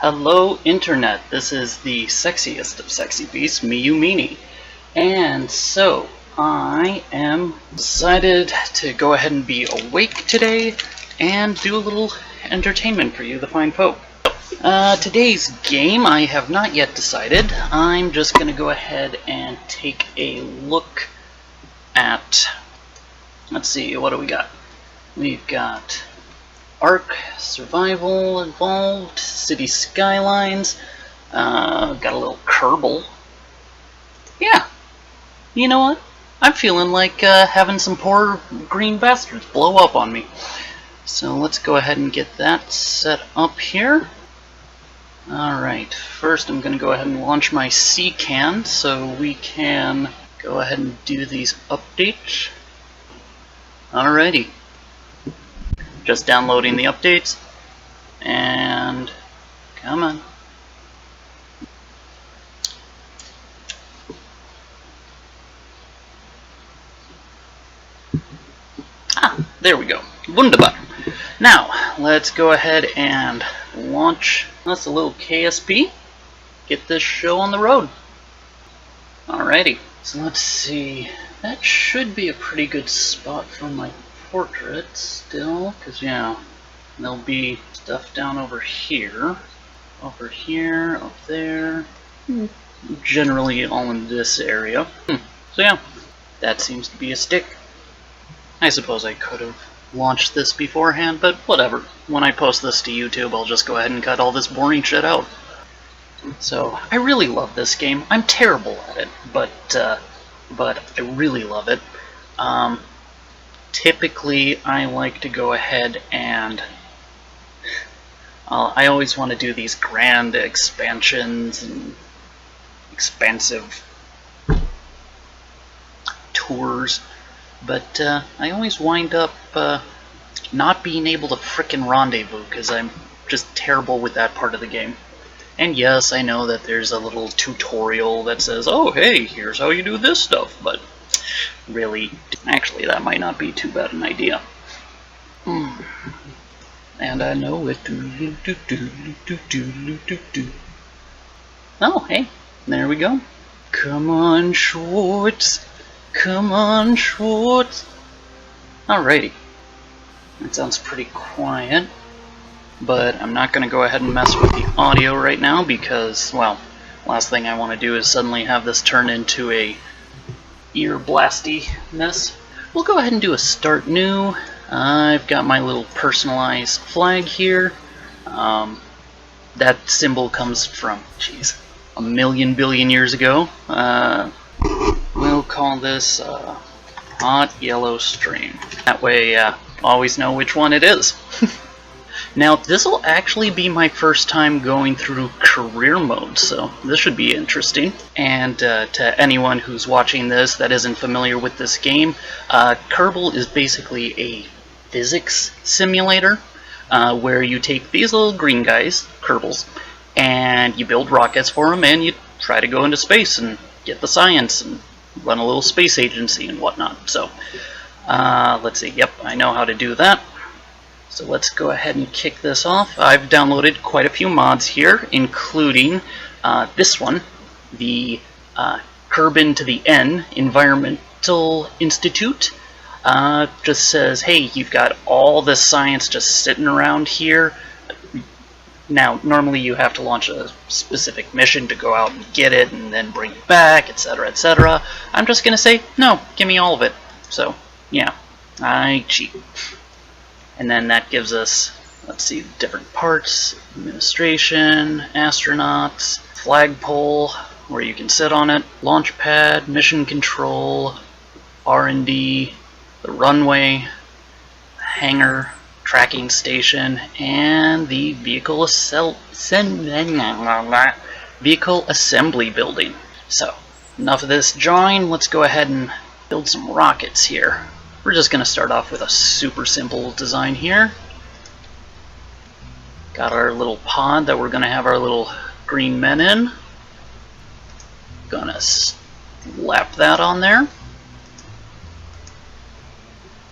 Hello Internet, this is the sexiest of sexy beasts, Miyu Meanie. And so, I am decided to go ahead and be awake today and do a little entertainment for you, the fine folk. Today's game, I have not yet decided. I'm just going to go ahead and take a look at, let's see, what do we got? We've got Ark, Survival involved, City Skylines, got a little Kerbal. Yeah, you know what? I'm feeling like having some poor green bastards blow up on me. So let's go ahead and get that set up here. Alright, first I'm going to go ahead and launch my CCAN so we can go ahead and do these updates. Alrighty. Just downloading the updates, and come on. Ah, there we go. Wunderbar. Now, let's go ahead and launch us a little KSP. Get this show on the road. Alrighty. So let's see. That should be a pretty good spot for my portrait still, because yeah, there'll be stuff down over here, up there, generally all in this area. So yeah, that seems to be a stick. I suppose I could have launched this beforehand, but whatever. When I post this to YouTube, I'll just go ahead and cut all this boring shit out. So I really love this game. I'm terrible at it, but I really love it. Typically, I like to go ahead and I always want to do these grand expansions and expansive tours, but I always wind up not being able to frickin' rendezvous because I'm just terrible with that part of the game. And yes, I know that there's a little tutorial that says, oh hey, here's how you do this stuff, but really, actually, that might not be too bad an idea. And I know it. Oh, hey, there we go. Come on, Schwartz. Come on, Schwartz. Alrighty. That sounds pretty quiet. But I'm not going to go ahead and mess with the audio right now because, well, last thing I want to do is suddenly have this turn into a ear blasty mess. We'll go ahead and do a start new. I've got my little personalized flag here. That symbol comes from, jeez, a million billion years ago. We'll call this Hot Yellow Stream. That way, always know which one it is. Now, this will actually be my first time going through career mode, so this should be interesting. And to anyone who's watching this that isn't familiar with this game, Kerbal is basically a physics simulator where you take these little green guys, Kerbals, and you build rockets for them, and you try to go into space and get the science and run a little space agency and whatnot. So, let's see, yep, I know how to do that. So let's go ahead and kick this off. I've downloaded quite a few mods here, including this one, the Kerbin to the N Environmental Institute. Just says, hey, you've got all this science just sitting around here. Now, normally you have to launch a specific mission to go out and get it and then bring it back, etc., etc. I'm just going to say, no, give me all of it. So, yeah, I cheat. And then that gives us, let's see, different parts, administration, astronauts, flagpole, where you can sit on it, launch pad, mission control, R&D, the runway, hangar, tracking station, and the vehicle assembly building. So, enough of this drawing, let's go ahead and build some rockets here. We're just going to start off with a super simple design here. Got our little pod that we're going to have our little green men in. Gonna slap that on there.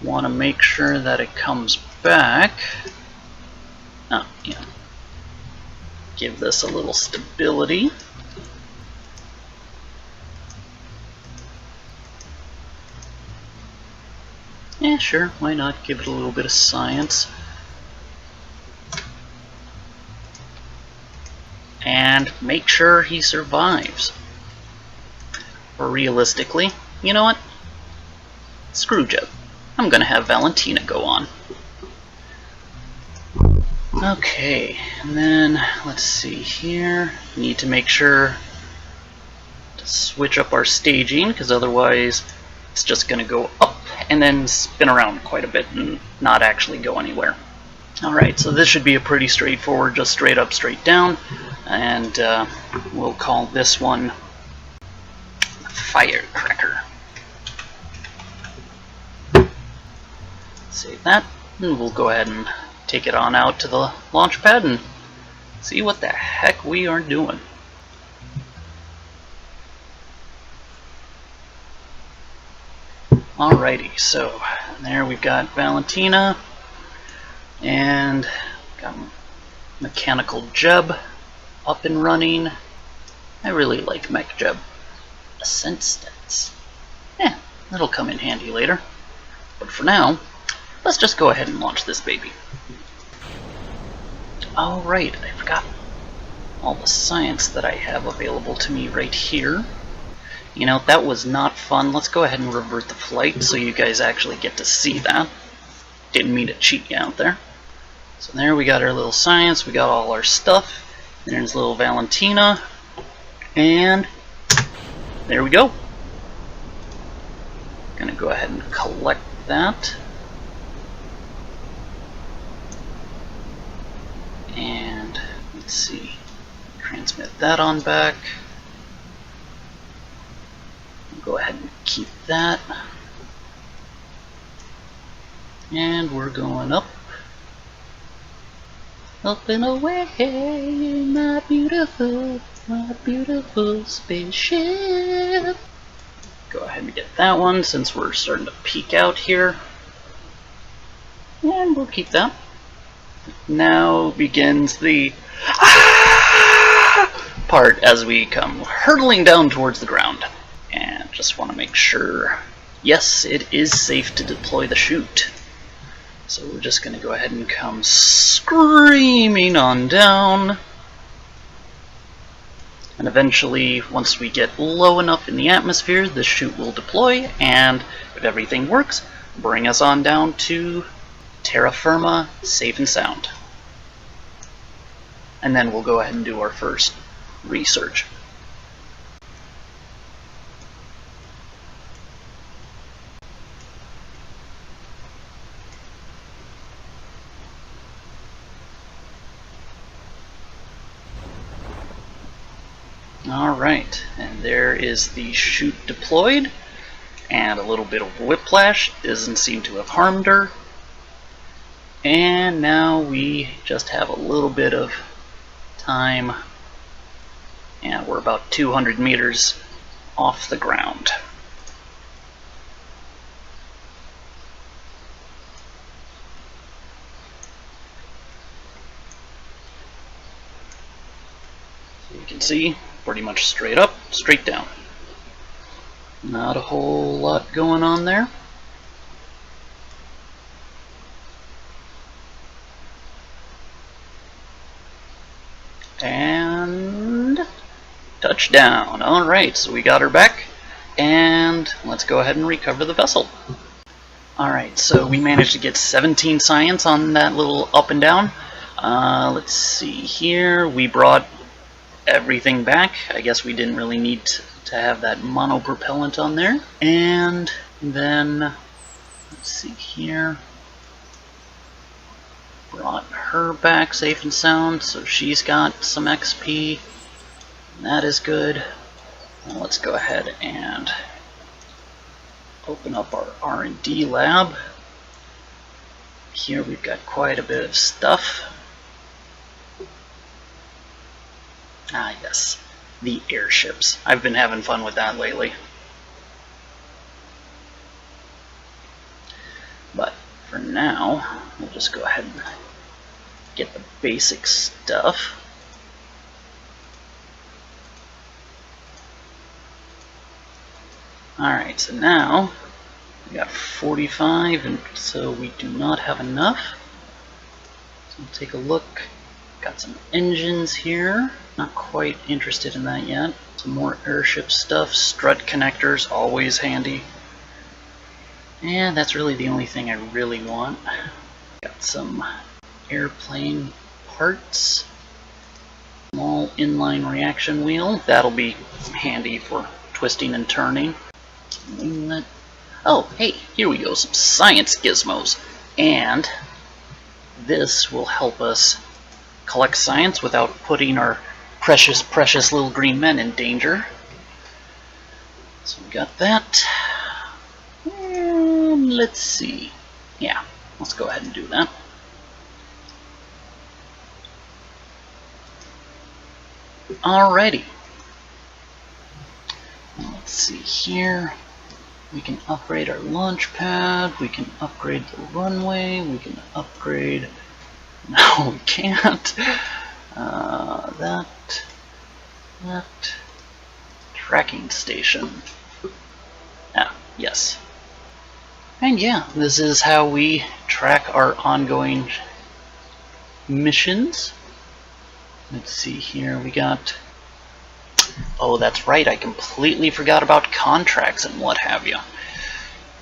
Want to make sure that it comes back. Oh, yeah. give this a little stability. Yeah, sure, why not give it a little bit of science. And make sure he survives. Or realistically, you know what? Screw Jeb. I'm gonna have Valentina go on. Okay, and then let's see here. Need to make sure to switch up our staging, because otherwise it's just gonna go up and then spin around quite a bit and not actually go anywhere. Alright, so this should be a pretty straightforward, just straight up, straight down, and we'll call this one Firecracker. Save that, and we'll go ahead and take it on out to the launch pad and see what the heck we are doing. Alrighty, so there we've got Valentina and got Mechanical Jeb up and running. I really like Mech Jeb. Ascent stats. Yeah, that'll come in handy later. But for now, let's just go ahead and launch this baby. Oh right, I forgot all the science that I have available to me right here. You know, that was not fun. Let's go ahead and revert the flight so you guys actually get to see that. Didn't mean to cheat you out there. So there we got our little science, we got all our stuff. There's little Valentina. And there we go. Gonna go ahead and collect that. And let's see, transmit that on back. Go ahead and keep that. And we're going up. Up and away, my beautiful spaceship. Go ahead and get that one since we're starting to peek out here. And we'll keep that. Now begins the part as we come hurtling down towards the ground. And just want to make sure, yes, it is safe to deploy the chute. So we're just going to go ahead and come screaming on down. And eventually, once we get low enough in the atmosphere, the chute will deploy, and if everything works, bring us on down to terra firma, safe and sound. And then we'll go ahead and do our first research. Alright, and there is the chute deployed, and a little bit of whiplash doesn't seem to have harmed her. And now we just have a little bit of time, and we're about 200 meters off the ground. So you can see, pretty much straight up, straight down. Not a whole lot going on there. And touchdown. Alright, so we got her back, and let's go ahead and recover the vessel. Alright, so we managed to get 17 science on that little up and down. Let's see here, we brought everything back. I guess we didn't really need to have that monopropellant on there. And then, let's see here, brought her back safe and sound, so she's got some XP. That is good. Now let's go ahead and open up our R&D lab. Here we've got quite a bit of stuff. Ah yes, the airships. I've been having fun with that lately. But for now, we'll just go ahead and get the basic stuff. Alright, so now we got 45, and so we do not have enough. So we'll take a look. Got some engines here. Not quite interested in that yet. Some more airship stuff. Strut connectors, always handy. And that's really the only thing I really want. Got some airplane parts. Small inline reaction wheel. That'll be handy for twisting and turning. Winglet. Oh, hey, here we go. Some science gizmos. And this will help us collect science without putting our precious, precious little green men in danger. So we got that. And let's see. Yeah, let's go ahead and do that. Alrighty. Let's see here. We can upgrade our launch pad. We can upgrade the runway. We can upgrade... No, we can't. That. Tracking station. Ah, yes. And yeah, this is how we track our ongoing missions. Let's see here, we got... Oh, that's right, I completely forgot about contracts and what have you.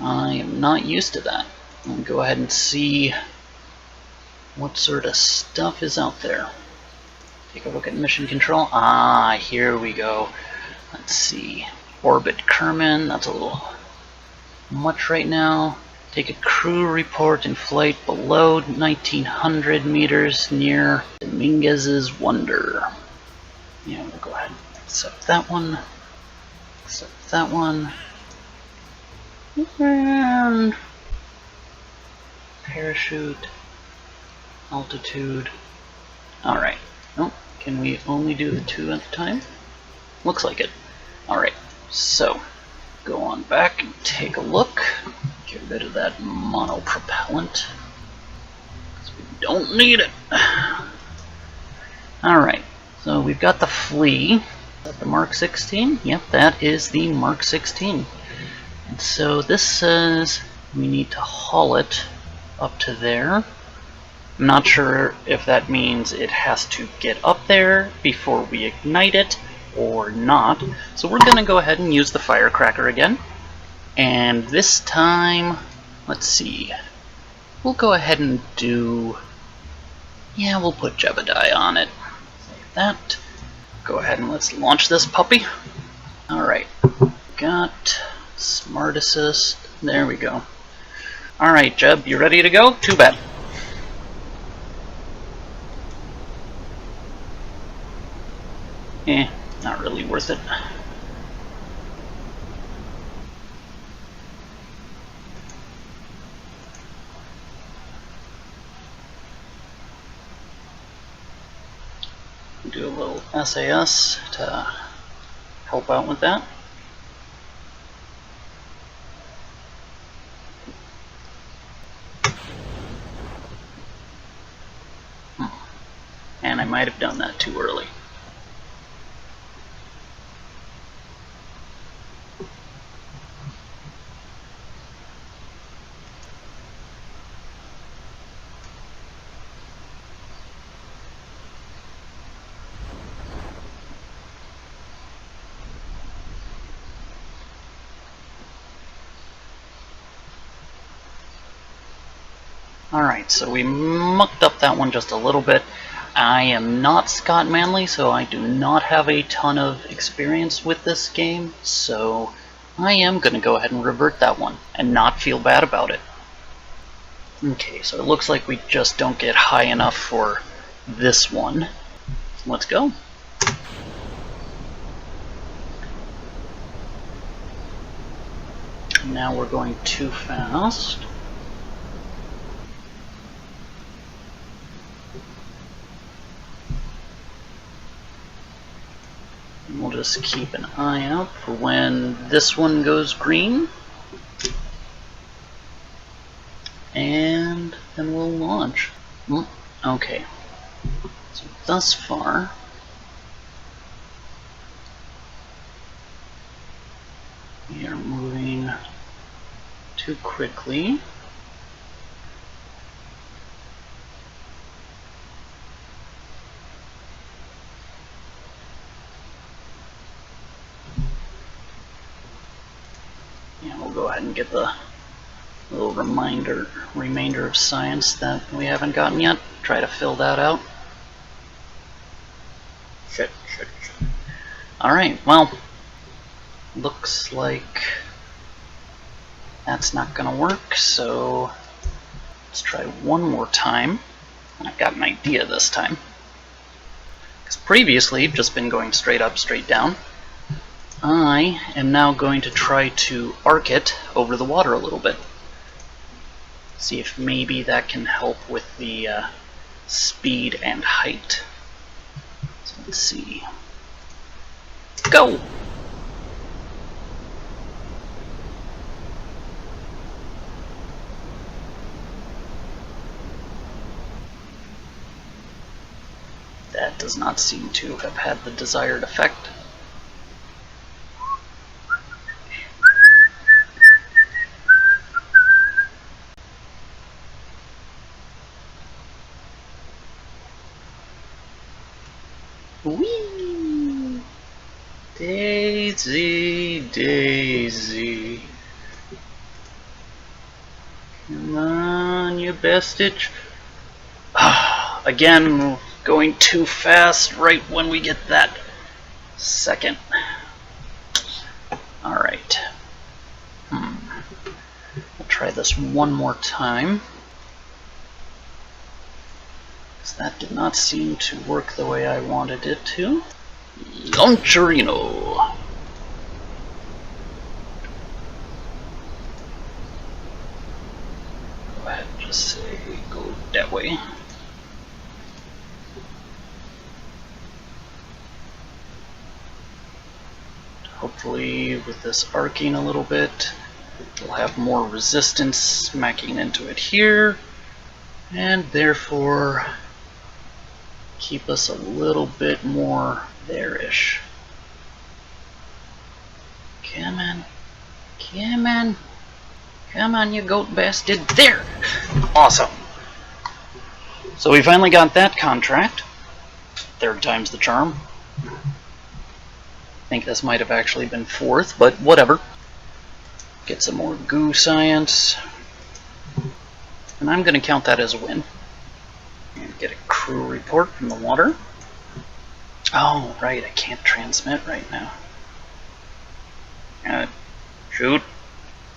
I am not used to that. I'll go ahead and see what sort of stuff is out there. Take a look at mission control. Ah, here we go. Let's see. Orbit Kerbal, that's a little much right now. Take a crew report in flight below 1900 meters near Dominguez's Wonder. Yeah, we'll go ahead and accept that one. Accept that one. And parachute. Altitude. Alright. Oh, can we only do the 2 at a time? Looks like it. Alright, so go on back and take a look. Get rid of that monopropellant, because we don't need it. Alright, so we've got the Flea. Is that the Mark 16? Yep, that is the Mark 16. And so this says we need to haul it up to there. I'm not sure if that means it has to get up there before we ignite it or not. So we're going to go ahead and use the firecracker again. And this time, let's see, we'll go ahead and do, yeah, we'll put Jebediah on it. Like that. Go ahead and let's launch this puppy. Alright, got Smart Assist. There we go. Alright, Jeb, you ready to go? Too bad. Not really worth it. Do a little SAS to help out with that. And I might have done that too early. Alright, so we mucked up that one just a little bit. I am not Scott Manley, so I do not have a ton of experience with this game, so I am going to go ahead and revert that one and not feel bad about it. Okay, so it looks like we just don't get high enough for this one. Let's go. Now we're going too fast. We'll just keep an eye out for when this one goes green. And then we'll launch. Okay. So thus far, we are moving too quickly. Yeah, we'll go ahead and get the little remainder of science that we haven't gotten yet. Try to fill that out. Shit. Alright, well, looks like that's not gonna work, so let's try one more time. And I've got an idea this time. Because previously, I've just been going straight up, straight down. I am now going to try to arc it over the water a little bit. See if maybe that can help with the speed and height. So let's see. Go! That does not seem to have had the desired effect. Whee! Daisy, Daisy. Come on, you bestich. Again, going too fast right when we get that second. Alright. We'll try this one more time. That did not seem to work the way I wanted it to. Launcherino! Go ahead and just say go that way. Hopefully with this arcing a little bit, we'll have more resistance smacking into it here, and therefore keep us a little bit more there-ish. Come on. Come on. Come on, you goat bastard. There! Awesome. So we finally got that contract. Third time's the charm. I think this might have actually been fourth, but whatever. Get some more goo science. And I'm going to count that as a win. And get a crew report from the water. Oh, right, I can't transmit right now. Shoot.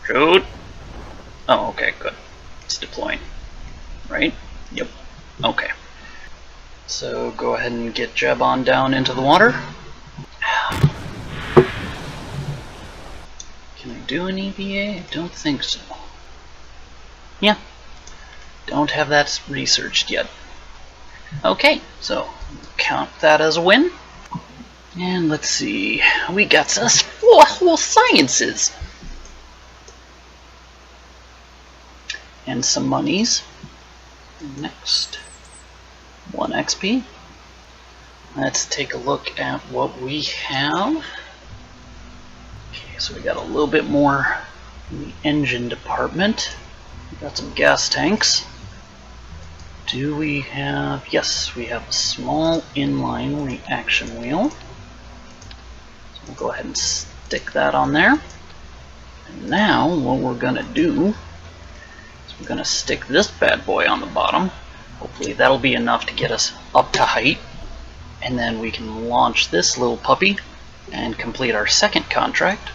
Shoot. Oh, okay, good. It's deploying. Right? Yep. Okay. So go ahead and get Jeb on down into the water. Can I do an EVA? I don't think so. Yeah. Don't have that researched yet. Okay, so count that as a win. And let's see, we got us 4 whole sciences. And some monies. Next, 1 XP. Let's take a look at what we have. Okay, so we got a little bit more in the engine department. We got some gas tanks. Do we have... Yes, we have a small inline reaction wheel. So we'll go ahead and stick that on there. And now what we're going to do is we're going to stick this bad boy on the bottom. Hopefully that'll be enough to get us up to height. And then we can launch this little puppy and complete our second contract.